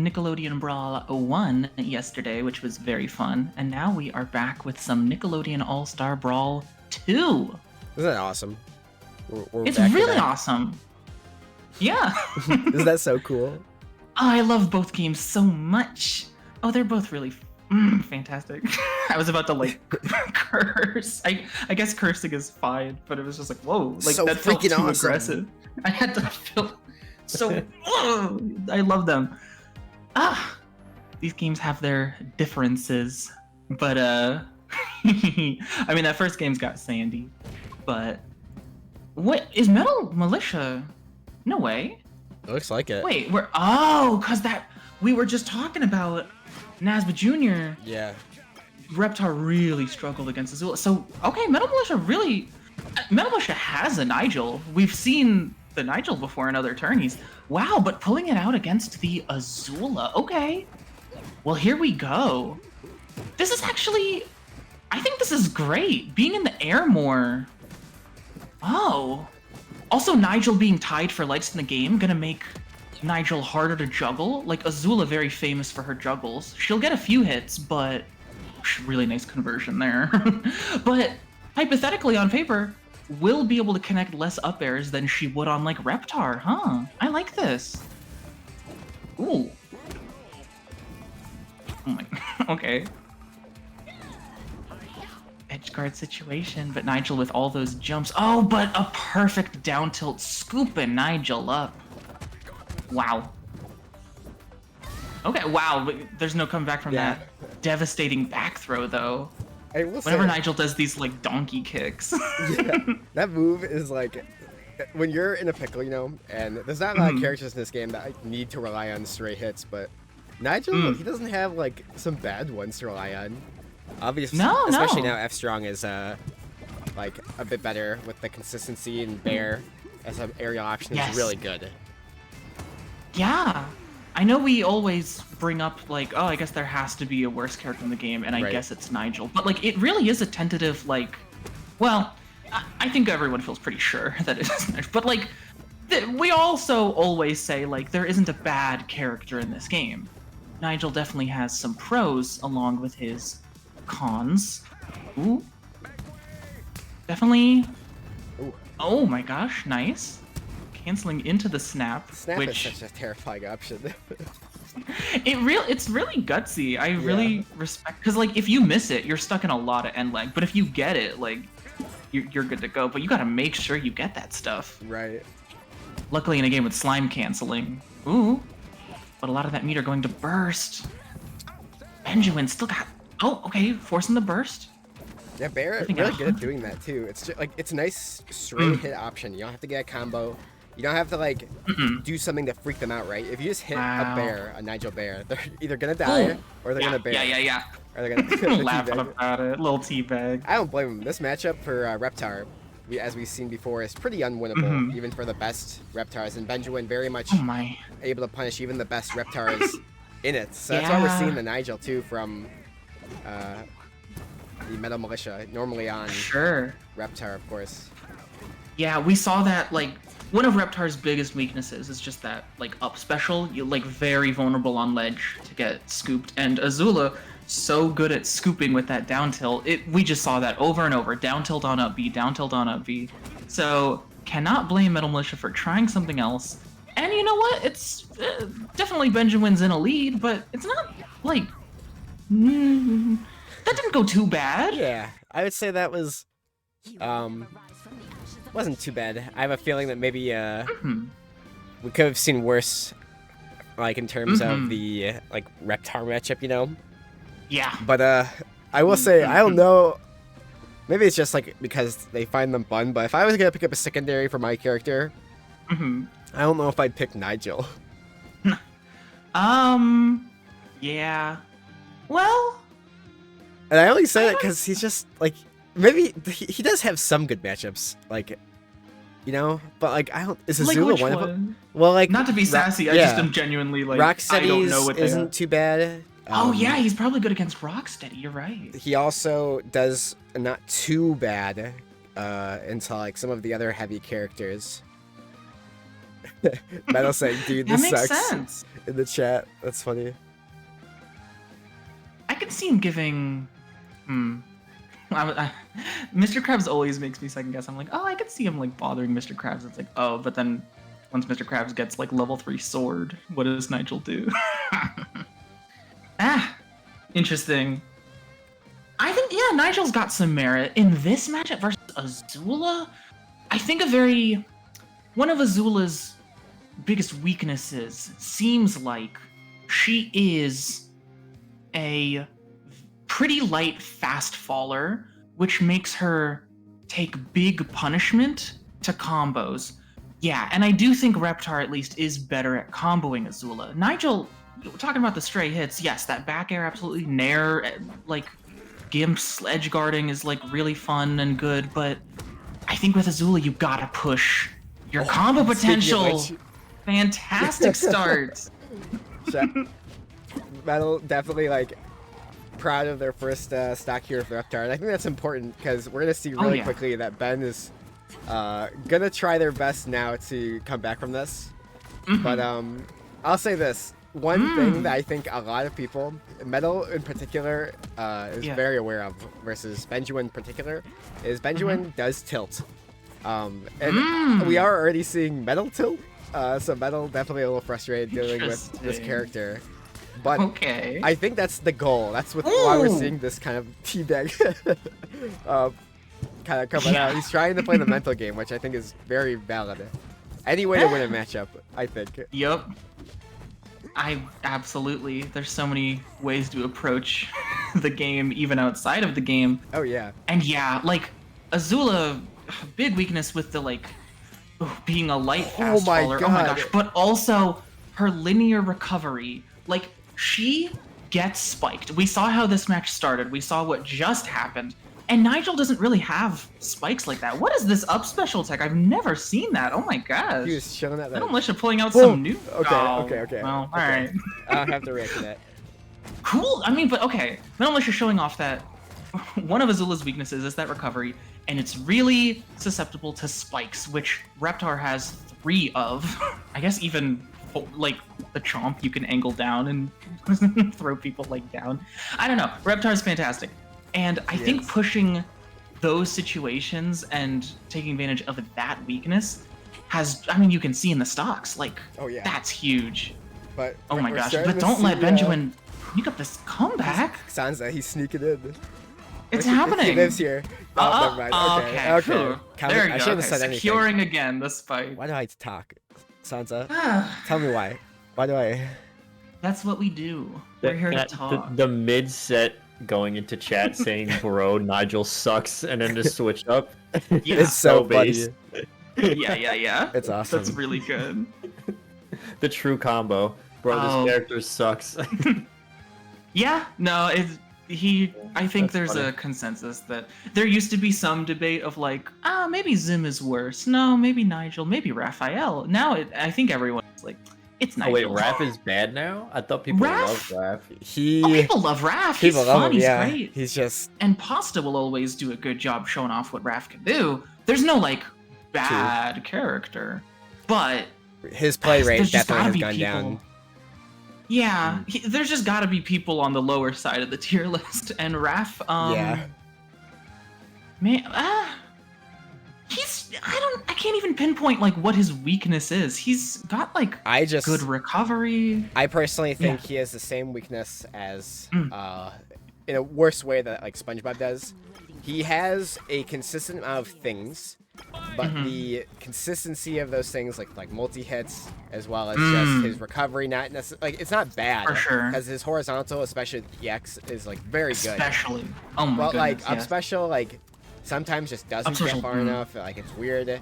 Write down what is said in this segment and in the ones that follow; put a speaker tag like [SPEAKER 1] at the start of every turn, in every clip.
[SPEAKER 1] Nickelodeon Brawl 1 yesterday, which was very fun, and now we are back with some Nickelodeon All-Star Brawl 2.
[SPEAKER 2] Isn't that awesome? We're
[SPEAKER 1] It's
[SPEAKER 2] back to
[SPEAKER 1] really
[SPEAKER 2] back.
[SPEAKER 1] awesome. Yeah.
[SPEAKER 2] Isn't that so cool?
[SPEAKER 1] I love both games so much. Oh, they're both really fantastic. I was about to like curse. I guess cursing is fine, but it was just like, whoa, like
[SPEAKER 2] So
[SPEAKER 1] that felt
[SPEAKER 2] freaking
[SPEAKER 1] too
[SPEAKER 2] awesome.
[SPEAKER 1] aggressive. I had to feel so. I love them. These games have their differences, but I mean that first game's got Sandy, but what is Metal Militia? No way.
[SPEAKER 2] It looks like it.
[SPEAKER 1] Wait, cause we were just talking about NASB Jr.
[SPEAKER 2] Yeah.
[SPEAKER 1] Reptar really struggled against Azula. So okay, Metal Militia has a Nigel. We've seen the Nigel before in other tourneys. Wow, but pulling it out against the Azula. Okay. Well, here we go. This is actually, I think this is great. Being in the air more. Oh. Also, Nigel being tied for lights in the game, gonna make Nigel harder to juggle. Like, Azula, very famous for her juggles. She'll get a few hits, but really nice conversion there. But hypothetically, on paper, will be able to connect less up airs than she would on, like, Reptar, huh? I like this. Ooh. Oh my, okay. Edge guard situation, but Nigel with all those jumps. Oh, but a perfect down tilt scooping Nigel up. Wow. Okay, wow, but there's no comeback from that devastating back throw, though.
[SPEAKER 2] I will
[SPEAKER 1] Whenever
[SPEAKER 2] say,
[SPEAKER 1] Nigel does these, like, donkey kicks.
[SPEAKER 2] yeah, that move is like, when you're in a pickle, you know, and there's not a lot of characters in this game that need to rely on straight hits, but Nigel, he doesn't have, like, some bad ones to rely on. Obviously, especially now F Strong is, like, a bit better with the consistency, and Bear as an aerial option is really good.
[SPEAKER 1] Yeah. I know we always bring up, like, oh, I guess there has to be a worse character in the game, and I guess it's Nigel. But, like, it really is a tentative, like, well, I think everyone feels pretty sure that it is Nigel. But, like, we also always say, like, there isn't a bad character in this game. Nigel definitely has some pros along with his cons. Ooh. Definitely.
[SPEAKER 2] Ooh.
[SPEAKER 1] Oh my gosh, nice. Canceling into the snap,
[SPEAKER 2] Snap
[SPEAKER 1] which
[SPEAKER 2] is such a terrifying option.
[SPEAKER 1] it's really gutsy. I really respect, because like if you miss it, you're stuck in a lot of end lag. But if you get it, like you're good to go. But you gotta make sure you get that stuff.
[SPEAKER 2] Right.
[SPEAKER 1] Luckily, in a game with slime canceling, ooh, but a lot of that meter going to burst. Benjawin still got. Oh, okay, forcing the burst.
[SPEAKER 2] Yeah, Bear really good at doing that too. It's just, like, it's a nice straight hit option. You don't have to get a combo. You don't have to like do something to freak them out, right? If you just hit a bear, a Nigel bear, they're either gonna die or they're gonna bear.
[SPEAKER 1] Yeah.
[SPEAKER 2] Or they're gonna
[SPEAKER 1] laugh about it. Little teabag.
[SPEAKER 2] I don't blame them. This matchup for Reptar, as we've seen before, is pretty unwinnable, even for the best Reptars. And Benjawin very much able to punish even the best Reptars in it. So that's why we're seeing the Nigel too from the Metal Militia, normally on Reptar, of course.
[SPEAKER 1] Yeah, we saw that, like, one of Reptar's biggest weaknesses is just that, like, up special. You're, like, very vulnerable on ledge to get scooped. And Azula, so good at scooping with that down tilt. We just saw that over and over. Down tilt on up B, down tilt on up B. So, cannot blame Metal Militia for trying something else. And you know what? It's definitely Benjawin's in a lead, but it's not, like... that didn't go too bad.
[SPEAKER 2] Yeah, I would say that was, wasn't too bad. I have a feeling that maybe, we could have seen worse, like, in terms of the, like, Reptar matchup, you know?
[SPEAKER 1] Yeah.
[SPEAKER 2] But, I will say, I don't know, maybe it's just, like, because they find them fun, but if I was gonna pick up a secondary for my character, I don't know if I'd pick Nigel.
[SPEAKER 1] Yeah. Well...
[SPEAKER 2] And I only say that because he's just, like, maybe he does have some good matchups, like, you know, but, like, I don't, is Azula
[SPEAKER 1] like
[SPEAKER 2] one of them? Well, like,
[SPEAKER 1] not to be sassy, I just am genuinely, like, I don't know what they
[SPEAKER 2] isn't too bad.
[SPEAKER 1] Oh yeah, he's probably good against Rocksteady, you're right.
[SPEAKER 2] He also does not too bad into, like, some of the other heavy characters. Metal saying, dude, this
[SPEAKER 1] that makes
[SPEAKER 2] sucks.
[SPEAKER 1] sense.
[SPEAKER 2] in the chat. That's funny.
[SPEAKER 1] I can see him giving. Mr. Krabs always makes me second guess. I'm like, oh, I could see him like bothering Mr. Krabs. It's like, oh, but then once Mr. Krabs gets like level 3 sword, what does Nigel do? Interesting. I think, yeah, Nigel's got some merit. In this matchup versus Azula, I think one of Azula's biggest weaknesses seems like she is a pretty light fast faller, which makes her take big punishment to combos. Yeah, and I do think Reptar at least is better at comboing Azula. Nigel, talking about the stray hits, yes, that back air absolutely, nair, like Gimp's edge guarding is like really fun and good, but I think with Azula you gotta push your combo potential. Fantastic start.
[SPEAKER 2] Metal definitely like proud of their first stock here with Reptar, and I think that's important because we're gonna see really quickly that Ben is gonna try their best now to come back from this. But I'll say this. One thing that I think a lot of people, Metal in particular, is very aware of, versus Benjawin in particular, is Benjawin does tilt. And we are already seeing Metal tilt, so Metal definitely a little frustrated dealing with this character. But I think that's the goal. That's why we're seeing this kind of teabag kind of coming out. He's trying to play the mental game, which I think is very valid. Any way to win a matchup, I think.
[SPEAKER 1] Yep. Absolutely. There's so many ways to approach the game, even outside of the game.
[SPEAKER 2] Oh yeah.
[SPEAKER 1] And yeah, like Azula, big weakness with the like being a light fast faller. Oh my gosh! But also her linear recovery. Like she gets spiked. We saw how this match started. We saw what just happened. And Nigel doesn't really have spikes like that. What is this up special tech? I've never seen that. Oh my gosh.
[SPEAKER 2] He was showing that.
[SPEAKER 1] Militia pulling out some new.
[SPEAKER 2] Okay.
[SPEAKER 1] Well, alright.
[SPEAKER 2] I don't have to react to that.
[SPEAKER 1] Cool. I mean, but okay. Militia showing off that one of Azula's weaknesses is that recovery, and it's really susceptible to spikes, which Reptar has 3 of. I guess even like the chomp you can angle down and throw people like down. I don't know. Reptar's fantastic. And I think pushing those situations and taking advantage of that weakness has, I mean, you can see in the stocks, like, that's huge.
[SPEAKER 2] But
[SPEAKER 1] oh my gosh, but don't let Benjawin sneak up this comeback.
[SPEAKER 2] Sansa, he's sneaking in.
[SPEAKER 1] It's happening.
[SPEAKER 2] He lives here. Oh, never mind. Okay.
[SPEAKER 1] There you go. Securing again the spike.
[SPEAKER 2] Why do I talk, Sansa? Tell me why. Why do I?
[SPEAKER 1] That's what we do. We're here to talk.
[SPEAKER 3] The mid-set going into chat saying, bro, Nigel sucks, and then just switch up.
[SPEAKER 2] It's so funny.
[SPEAKER 1] Yeah.
[SPEAKER 2] It's awesome.
[SPEAKER 1] That's really good.
[SPEAKER 3] The true combo. Bro, this character sucks.
[SPEAKER 1] Yeah, no, I think there's
[SPEAKER 3] funny.
[SPEAKER 1] a consensus that there used to be some debate of like, maybe Zim is worse. No, maybe Nigel, maybe Raphael. Now I think everyone's like, it's Nigel.
[SPEAKER 3] Oh wait, Raph is bad now? I thought people loved Raph.
[SPEAKER 1] People love Raph. He's fun. He's great.
[SPEAKER 2] He's just.
[SPEAKER 1] And Pasta will always do a good job showing off what Raph can do. There's no like bad character, but
[SPEAKER 2] his play rate definitely has gone down.
[SPEAKER 1] Yeah, there's just got to be people on the lower side of the tier list, and Raph, man, I can't even pinpoint like what his weakness is. He's got like good recovery.
[SPEAKER 2] I personally think he has the same weakness as, in a worse way that like SpongeBob does. He has a consistent amount of things, but the consistency of those things, like multi-hits, as well as just his recovery, not necessarily, like, it's not bad.
[SPEAKER 1] For sure.
[SPEAKER 2] Because his horizontal, especially the EX, is like very good.
[SPEAKER 1] Especially. Oh my goodness.
[SPEAKER 2] But like up special, like sometimes just doesn't get far enough. Like it's weird.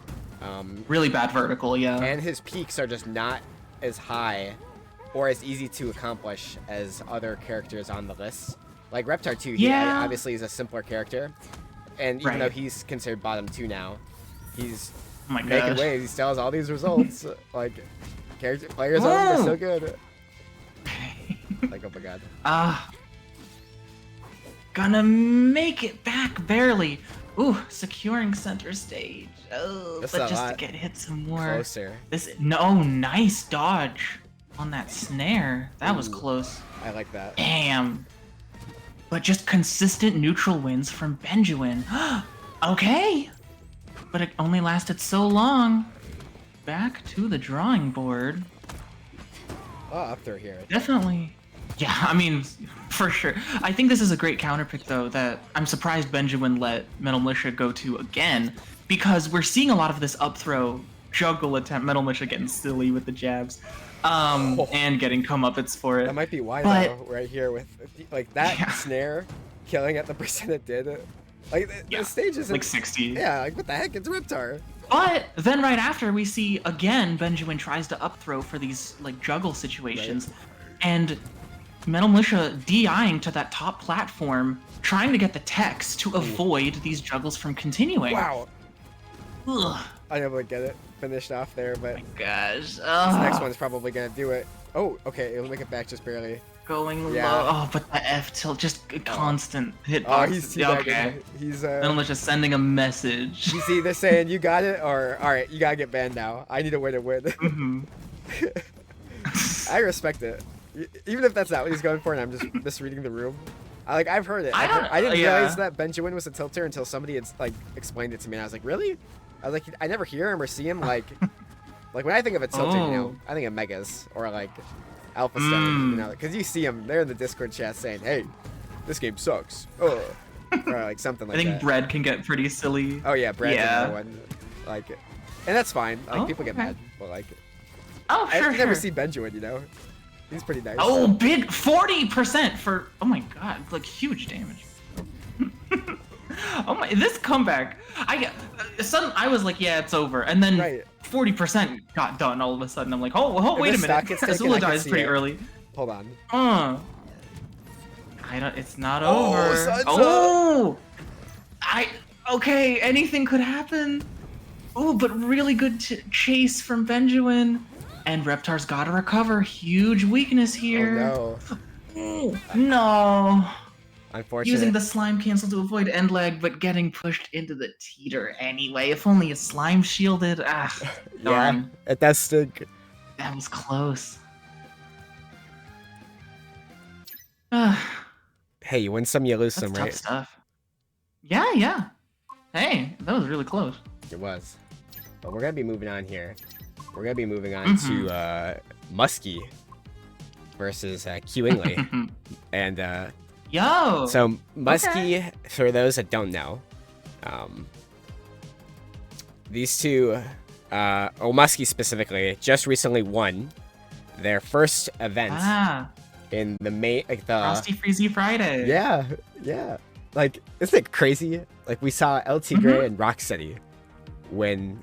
[SPEAKER 1] Really bad vertical, yeah.
[SPEAKER 2] And his peaks are just not as high or as easy to accomplish as other characters on the list. Like Reptar 2, he obviously is a simpler character. And even though he's considered bottom 2 now, he's making waves. He still has all these results. Like, players are so good. Like, oh my god.
[SPEAKER 1] Gonna make it back barely. Ooh, securing center stage. Oh,
[SPEAKER 2] that's
[SPEAKER 1] but just to get hit some more.
[SPEAKER 2] Closer.
[SPEAKER 1] Nice dodge. on that snare. That was
[SPEAKER 2] Ooh.
[SPEAKER 1] close.
[SPEAKER 2] I like that.
[SPEAKER 1] Damn. But just consistent neutral wins from Benjawin. Okay. But it only lasted so long. Back to the drawing board.
[SPEAKER 2] Oh, up through here.
[SPEAKER 1] Definitely. Yeah, I mean, for sure. I think this is a great counter pick, though, that I'm surprised Benjawin let Metal Militia go to again, because we're seeing a lot of this up throw juggle attempt. Metal Militia getting silly with the jabs, and getting comeuppance for it.
[SPEAKER 2] That might be why,
[SPEAKER 1] But-
[SPEAKER 2] though, right here with like that
[SPEAKER 1] Yeah.
[SPEAKER 2] snare killing at the percent it did. Like
[SPEAKER 1] Yeah,
[SPEAKER 2] the stage is
[SPEAKER 1] like 60.
[SPEAKER 2] Yeah, like what the heck? It's Reptar.
[SPEAKER 1] But then right after, we see again Benjawin tries to up throw for these like juggle situations, and Metal Militia DIing to that top platform, trying to get the techs to avoid these juggles from continuing.
[SPEAKER 2] Wow.
[SPEAKER 1] Ugh.
[SPEAKER 2] Unable to get it finished off there, but
[SPEAKER 1] Gosh.
[SPEAKER 2] this next one's probably gonna do it. Oh, okay, it'll make it back just barely.
[SPEAKER 1] Going
[SPEAKER 2] Yeah.
[SPEAKER 1] low. Oh, but the F tilt, just a constant hitbox.
[SPEAKER 2] Oh, he's
[SPEAKER 1] okay.
[SPEAKER 2] He's
[SPEAKER 1] Metal Militia sending a message.
[SPEAKER 2] he's either saying you got it or all right, you gotta get banned now. I need a way to win.
[SPEAKER 1] Mhm.
[SPEAKER 2] I respect it, even if that's not what he's going for, and I'm just misreading the room. I've heard it. I didn't realize that Benjawin was a tilter until somebody had like explained it to me, and I was like, really? I was like, I never hear him or see him like when I think of a tilter, you know, I think of Megas or like Alpha Stone, you know, because you see them, they're in the Discord chat saying, hey, this game sucks, or like something like
[SPEAKER 1] I think
[SPEAKER 2] that.
[SPEAKER 1] Bread can get pretty silly.
[SPEAKER 2] Oh yeah, Brad's
[SPEAKER 1] Yeah.
[SPEAKER 2] another one. Like, and that's fine. Like people get
[SPEAKER 1] okay.
[SPEAKER 2] mad, but like
[SPEAKER 1] Oh, sure,
[SPEAKER 2] I never
[SPEAKER 1] sure.
[SPEAKER 2] see Benjawin, you know. He's pretty nice.
[SPEAKER 1] Oh, big 40% for, oh my god, like huge damage. Oh my, this comeback. I was like, yeah, it's over. And then
[SPEAKER 2] Right.
[SPEAKER 1] 40% got done all of a sudden. I'm like, oh, wait a
[SPEAKER 2] this
[SPEAKER 1] minute.
[SPEAKER 2] stock gets taken, I
[SPEAKER 1] Azula
[SPEAKER 2] can
[SPEAKER 1] dies
[SPEAKER 2] see
[SPEAKER 1] pretty
[SPEAKER 2] it.
[SPEAKER 1] early.
[SPEAKER 2] Hold on.
[SPEAKER 1] It's not
[SPEAKER 2] Oh,
[SPEAKER 1] over.
[SPEAKER 2] Sonsa!
[SPEAKER 1] Oh! Okay, anything could happen. Oh, but really good chase from Benjawin. And Reptar's gotta recover. Huge weakness here.
[SPEAKER 2] Oh
[SPEAKER 1] Oh, no.
[SPEAKER 2] Unfortunate.
[SPEAKER 1] Using the slime cancel to avoid end lag, but getting pushed into the teeter anyway. If only a slime shielded. Ah,
[SPEAKER 2] yeah,
[SPEAKER 1] darn.
[SPEAKER 2] it does stink.
[SPEAKER 1] That was close. Ah,
[SPEAKER 2] Hey, you win some, you lose
[SPEAKER 1] that's
[SPEAKER 2] some,
[SPEAKER 1] tough
[SPEAKER 2] right?
[SPEAKER 1] stuff. Yeah. Hey, that was really close.
[SPEAKER 2] It was. But we're gonna be moving on here. We're gonna be moving on to Muskie versus Qingli. And
[SPEAKER 1] Yo!
[SPEAKER 2] so Muskie, for those that don't know, these two, Muskie specifically, just recently won their first event in the
[SPEAKER 1] Frosty Freezy Friday.
[SPEAKER 2] Yeah. Like, isn't it crazy? Like, we saw LT Gray and Rocksteady win